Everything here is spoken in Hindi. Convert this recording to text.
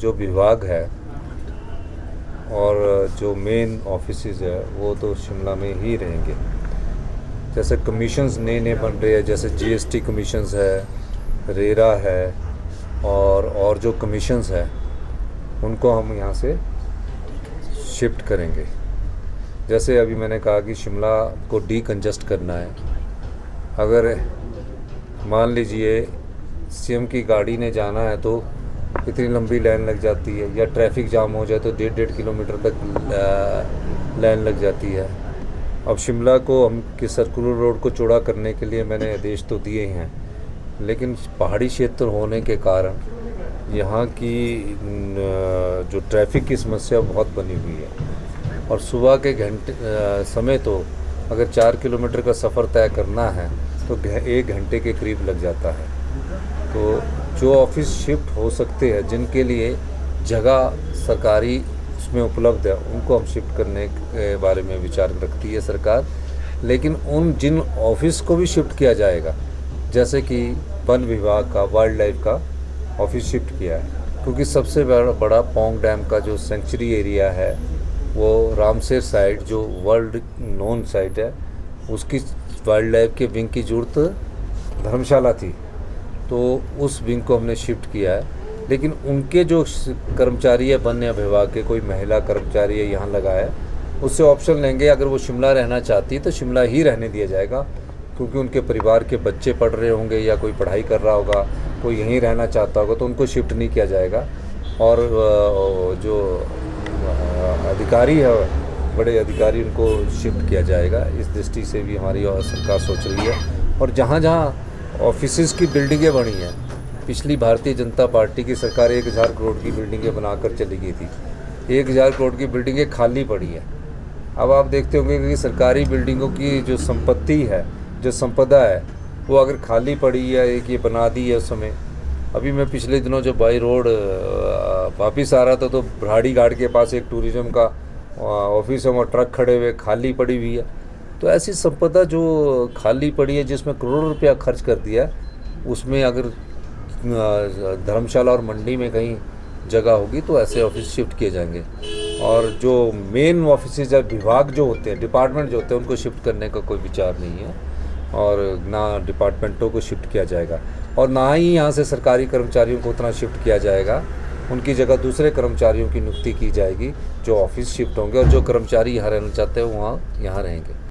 जो विभाग है और जो मेन ऑफिसेज है वो तो शिमला में ही रहेंगे। जैसे कमीशंस नए नए बन रहे हैं, जैसे जीएसटी कमीशंस है, रेरा है और जो कमीशंस है उनको हम यहाँ से शिफ्ट करेंगे। जैसे अभी मैंने कहा कि शिमला को डीकंजस्ट करना है। अगर मान लीजिए सीएम की गाड़ी ने जाना है तो इतनी लंबी लाइन लग जाती है, या ट्रैफिक जाम हो जाए तो 1.5 किलोमीटर तक लाइन लग जाती है। अब शिमला को हम कि सर्कुलर रोड को चौड़ा करने के लिए मैंने आदेश तो दिए हैं, लेकिन पहाड़ी क्षेत्र होने के कारण यहाँ की जो ट्रैफिक की समस्या बहुत बनी हुई है। और सुबह के समय तो अगर 4 किलोमीटर का सफ़र तय करना है तो 1 घंटे के करीब लग जाता है। तो जो ऑफिस शिफ्ट हो सकते हैं, जिनके लिए जगह सरकारी उसमें उपलब्ध है, उनको हम शिफ्ट करने के बारे में विचार रखती है सरकार। लेकिन उन जिन ऑफिस को भी शिफ्ट किया जाएगा, जैसे कि वन विभाग का, वाइल्ड लाइफ का ऑफिस शिफ्ट किया है, क्योंकि सबसे बड़ा पौंग डैम का जो सेंचुरी एरिया है वो रामसेर साइट, जो वर्ल्ड नोन साइट है, उसकी वाइल्ड लाइफ के विंग की जरूरत धर्मशाला थी, तो उस विंग को हमने शिफ्ट किया है। लेकिन उनके जो कर्मचारी है वन विभाग के, कोई महिला कर्मचारी है यहाँ लगा है, उससे ऑप्शन लेंगे। अगर वो शिमला रहना चाहती है तो शिमला ही रहने दिया जाएगा, क्योंकि उनके परिवार के बच्चे पढ़ रहे होंगे या कोई पढ़ाई कर रहा होगा, कोई यहीं रहना चाहता होगा, तो उनको शिफ्ट नहीं किया जाएगा। और जो अधिकारी है, बड़े अधिकारी, उनको शिफ्ट किया जाएगा। इस दृष्टि से भी हमारी सरकार सोच रही है। और जहाँ जहाँ ऑफिसेज़ की बिल्डिंगें बनी हैं, पिछली भारतीय जनता पार्टी की सरकार 1000 करोड़ की बिल्डिंगें बनाकर चली गई थी। 1000 करोड़ की बिल्डिंगें खाली पड़ी हैं। अब आप देखते होंगे कि सरकारी बिल्डिंगों की जो संपत्ति है, जो संपदा है, वो अगर खाली पड़ी है, एक ये बना दी है उस समय। अभी मैं पिछले दिनों जो बाई रोड वापिस आ रहा था तो भराड़ी घाट के पास एक टूरिज़्म का ऑफिस है, वहाँ ट्रक खड़े हुए खाली पड़ी हुई है। तो ऐसी संपदा जो खाली पड़ी है, जिसमें करोड़ों रुपया खर्च कर दिया, उसमें अगर धर्मशाला और मंडी में कहीं जगह होगी तो ऐसे ऑफिस शिफ्ट किए जाएंगे। और जो मेन ऑफिस या विभाग जो होते हैं, डिपार्टमेंट जो होते हैं, उनको शिफ्ट करने का कोई विचार नहीं है, और ना डिपार्टमेंटों को शिफ्ट किया जाएगा, और ना ही यहाँ से सरकारी कर्मचारियों को उतना शिफ्ट किया जाएगा। उनकी जगह दूसरे कर्मचारियों की नियुक्ति की जाएगी जो ऑफिस शिफ्ट होंगे, और जो कर्मचारी यहाँ रहना चाहते हैं वहाँ यहाँ रहेंगे।